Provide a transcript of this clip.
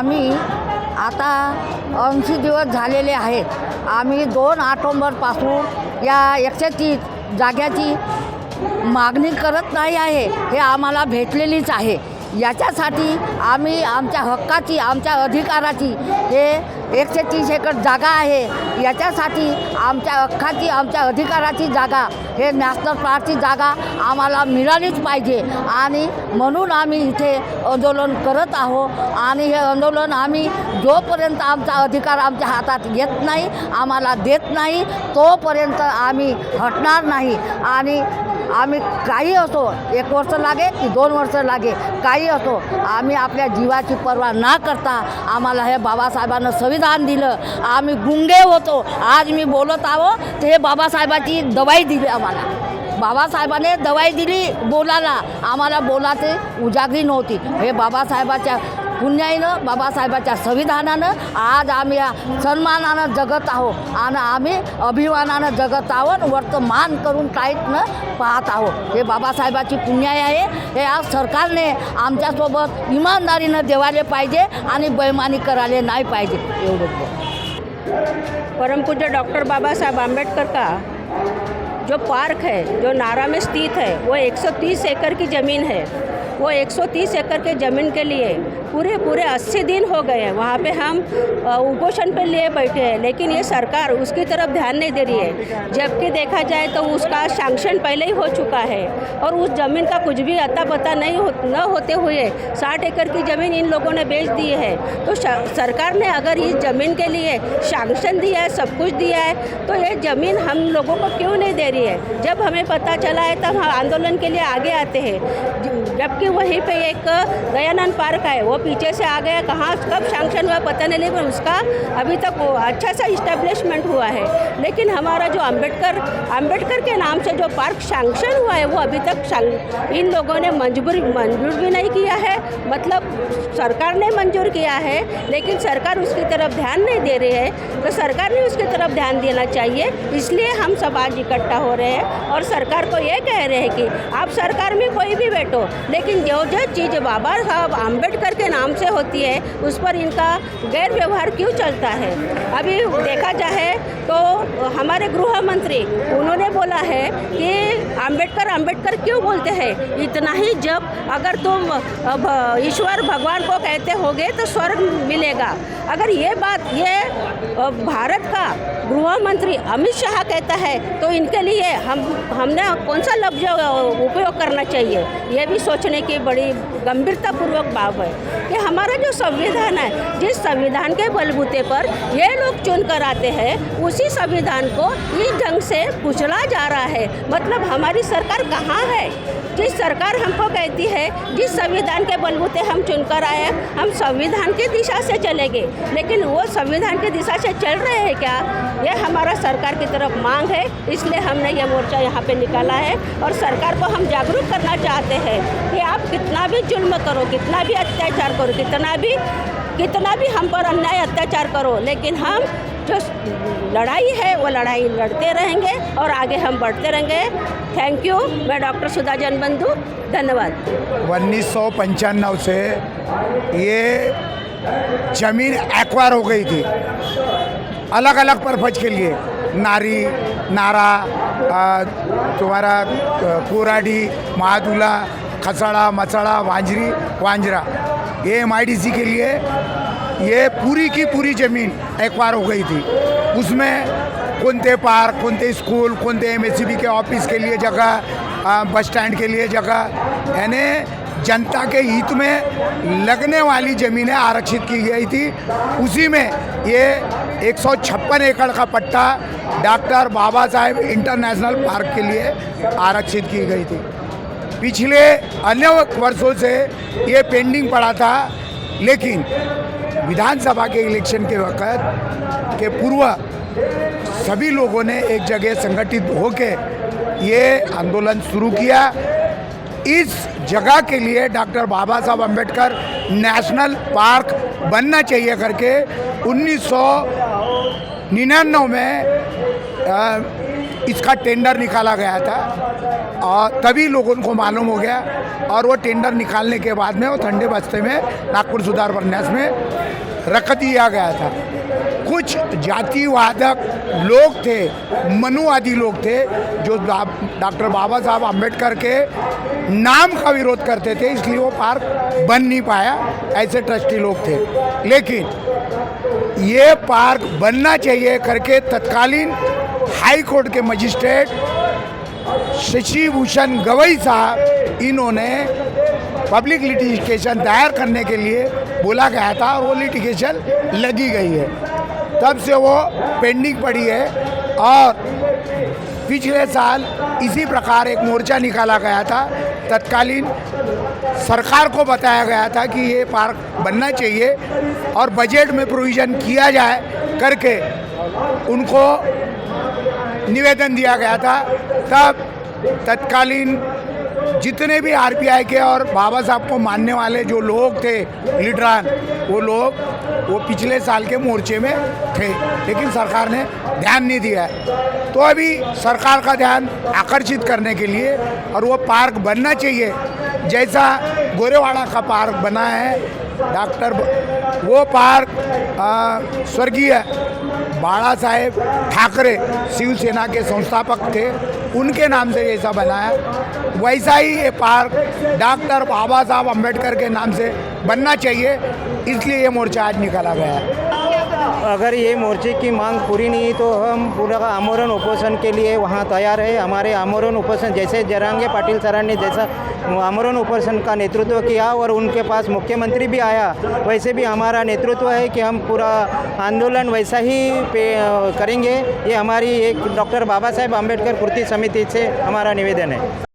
आम्ही आता 80 दिवस झालेले आहेत। आम्ही 2 ऑक्टोबरपासून या 130 जाग्याची मागणी करत नाही आहे, हे आम्हाला भेटलेलीच आहे। याच्यासाठी आम्ही आमच्या हक्काची, आमच्या अधिकाराची, हे 130 एकर जागा आहे, याच्यासाठी आमच्या हक्काची, आमच्या अधिकाराची जागा, हे नॅशनल पार्कची जागा आम्हाला मिळालीच पाहिजे। आणि म्हणून आम्ही इथे आंदोलन करत आहोत। आणि हे आंदोलन आम्ही जोपर्यंत आमचा अधिकार आमच्या हातात येत नाही, आम्हाला देत नाही, तोपर्यंत आम्ही हटणार नाही। आणि आम्ही काही असो, 1 वर्ष लागे की 2 वर्ष लागे, काही असो, आम्ही आपल्या जीवाची पर्वा न करता आम्हाला हे बाबासाहेबांनं संविधान दिलं। आम्ही गुंगे होतो, आज मी बोलत आहो, तर हे बाबासाहेबाची दवाई दिली आम्हाला। बाबासाहेबाने दवाई दिली बोलायला, आम्हाला बोलायची उजागरी नव्हती। हे बाबासाहेबाच्या पुण्याईनं, बाबासाहेबाच्या संविधानानं आज आम्ही या सन्मानानं जगत आहोत आणि आम्ही अभिमानानं जगत आहोत, वर्तमान करून काहीतनं पाहत आहोत। हे बाबासाहेबाची पुण्याई आहे। हे आज सरकारने आमच्यासोबत इमानदारीनं देवाले पाहिजे आणि बेईमानी करायला नाही पाहिजे, एवढंच। परम पूज्य डॉक्टर बाबा साहब आम्बेडकर का जो पार्क है, जो नारा में स्थित है, वो 130 एकड़ की ज़मीन है। वो 130 एकड़ के ज़मीन के लिए पूरे 80 दिन हो गए हैं। वहाँ पे हम उपोषण पे लिए बैठे हैं, लेकिन ये सरकार उसकी तरफ ध्यान नहीं दे रही है। जबकि देखा जाए तो उसका सैंक्शन पहले ही हो चुका है और उस ज़मीन का कुछ भी अता पता न होते हुए 60 एकड़ की ज़मीन इन लोगों ने बेच दी है। तो सरकार ने अगर इस ज़मीन के लिए सैंक्शन दिया है, सब कुछ दिया है, तो ये ज़मीन हम लोगों को क्यों नहीं दे रही है? जब हमें पता चला है तब हम आंदोलन के लिए आगे आते हैं। जबकि वहीं पे एक दयानंद पार्क है, वो पीछे से आ गया, कहाँ कब सैंक्शन हुआ पता नहीं, लेकिन उसका अभी तक अच्छा सा इस्टेब्लिशमेंट हुआ है। लेकिन हमारा जो अंबेडकर के नाम से जो पार्क सैंक्शन हुआ है, वो अभी तक इन लोगों ने मंजूर भी नहीं किया है। मतलब सरकार ने मंजूर किया है, लेकिन सरकार उसकी तरफ ध्यान नहीं दे रही है। तो सरकार ने उसकी तरफ ध्यान देना चाहिए। इसलिए हम सब आज इकट्ठा हो रहे हैं और सरकार को ये कह रहे हैं कि आप सरकार में कोई भी बैठो, लेकिन जो चीज़ बाबा साहब आम्बेडकर के नाम से होती है, उस पर इनका गैर व्यवहार क्यों चलता है? अभी देखा जाए तो हमारे गृह मंत्री उन्होंने बोला है कि आम्बेडकर क्यों बोलते हैं? इतना ही जब अगर तुम ईश्वर भगवान को कहते होगे तो स्वर्ग मिलेगा। अगर ये बात भारत का गृह मंत्री अमित शाह कहता है, तो इनके लिए हमने कौन सा लफ्ज उपयोग करना चाहिए, ये भी सोचने की बड़ी गंभीरतापूर्वक बात है कि हमारा जो संविधान है, जिस संविधान के बलबूते पर ये लोग चुन कर आते हैं, उसी संविधान को इस ढंग से कुचला जा रहा है। मतलब हमारी सरकार कहाँ है? जिस सरकार हमको कहती है जिस संविधान के बलबूते हम चुनकर आए हैं, हम संविधान की दिशा से चलेंगे, लेकिन वो संविधान की दिशा से चल रहे हैं क्या? ये हमारा सरकार की तरफ मांग है। इसलिए हमने ये मोर्चा यहाँ पे निकाला है और सरकार को हम जागरूक करना चाहते हैं कि आप कितना भी जुल्म करो, कितना भी अत्याचार करो, कितना भी हम पर अन्याय अत्याचार करो, लेकिन हम जो लड़ाई है वो लड़ाई लड़ते रहेंगे और आगे हम बढ़ते रहेंगे। Thank you. मैं डॉक्टर सुधा जनबंधु, धन्यवाद। 1995 से ये ज़मीन एक्वायर हो गई थी अलग अलग पर्पज के लिए, नारा, तुम्हारा कोराडी, महादुला, खसड़ा, मसड़ा, वांजरा, ये MIDC के लिए ये पूरी की पूरी ज़मीन एक्वायर हो गई थी। उसमें कोणते पार्क, कोणते स्कूल, कोणते MSCB के ऑफिस के लिए जगह, बस स्टैंड के लिए जगह, यानी जनता के हित में लगने वाली ज़मीनें आरक्षित की गई थी। उसी में ये 156 एकड़ का पट्टा doctor Baba Saheb international park के लिए आरक्षित की गई थी। पिछले अन्य वर्षों से ये पेंडिंग पड़ा था, लेकिन विधानसभा के इलेक्शन के वक्त के पूर्व सभी लोगों ने एक जगह संगठित होकर ये आंदोलन शुरू किया। इस जगह के लिए डॉक्टर बाबा साहब अम्बेडकर नेशनल पार्क बनना चाहिए करके 1999 में इसका टेंडर निकाला गया था और तभी लोगों को मालूम हो गया और वो टेंडर निकालने के बाद में वो ठंडे बस्ते में नागपुर सुधार प्रन्यास में रख दिया गया था। कुछ जातिवादक लोग थे, मनुवादी लोग थे जो डॉक्टर बाबा साहब आम्बेडकर के नाम का विरोध करते थे, इसलिए वो पार्क बन नहीं पाया। ऐसे ट्रस्टी लोग थे। लेकिन ये पार्क बनना चाहिए करके तत्कालीन हाई कोर्ट के मजिस्ट्रेट शशि भूषण गवई साहब, इन्होंने पब्लिक लिटिगेशन दायर करने के लिए बोला गया था और वो लिटिगेशन लगी गई है। तब से वो पेंडिंग पड़ी है और पिछले साल इसी प्रकार एक मोर्चा निकाला गया था। तत्कालीन सरकार को बताया गया था कि ये पार्क बनना चाहिए और बजट में प्रोविज़न किया जाए करके उनको निवेदन दिया गया था। तब तत्कालीन जितने भी आरपीआई के और बाबा साहब को मानने वाले जो लोग थे लीडरान, वो पिछले साल के मोर्चे में थे, लेकिन सरकार ने ध्यान नहीं दिया है। तो अभी सरकार का ध्यान आकर्षित करने के लिए और वो पार्क बनना चाहिए जैसा गोरेवाड़ा का पार्क बना है वो पार्क स्वर्गीय बाला साहेब ठाकरे शिवसेना के संस्थापक थे, उनके नाम से जैसा बनाया वैसा ही ये पार्क डॉक्टर बाबा साहब अम्बेडकर के नाम से बनना चाहिए, इसलिए ये मोर्चा आज निकाला गया है। अगर ये मोर्चे की मांग पूरी नहीं हुई तो हम पूरा आमरण उपोषण के लिए वहाँ तैयार है। हमारे आमरण उपोषण जैसे जरांगे पाटिल सरान ने जैसा आमरण उपोषण का नेतृत्व किया और उनके पास मुख्यमंत्री भी आया, वैसे भी हमारा नेतृत्व है कि हम पूरा आंदोलन वैसा ही करेंगे। ये हमारी एक डॉक्टर बाबा साहेब आम्बेडकर पूर्ति समिति से हमारा निवेदन है।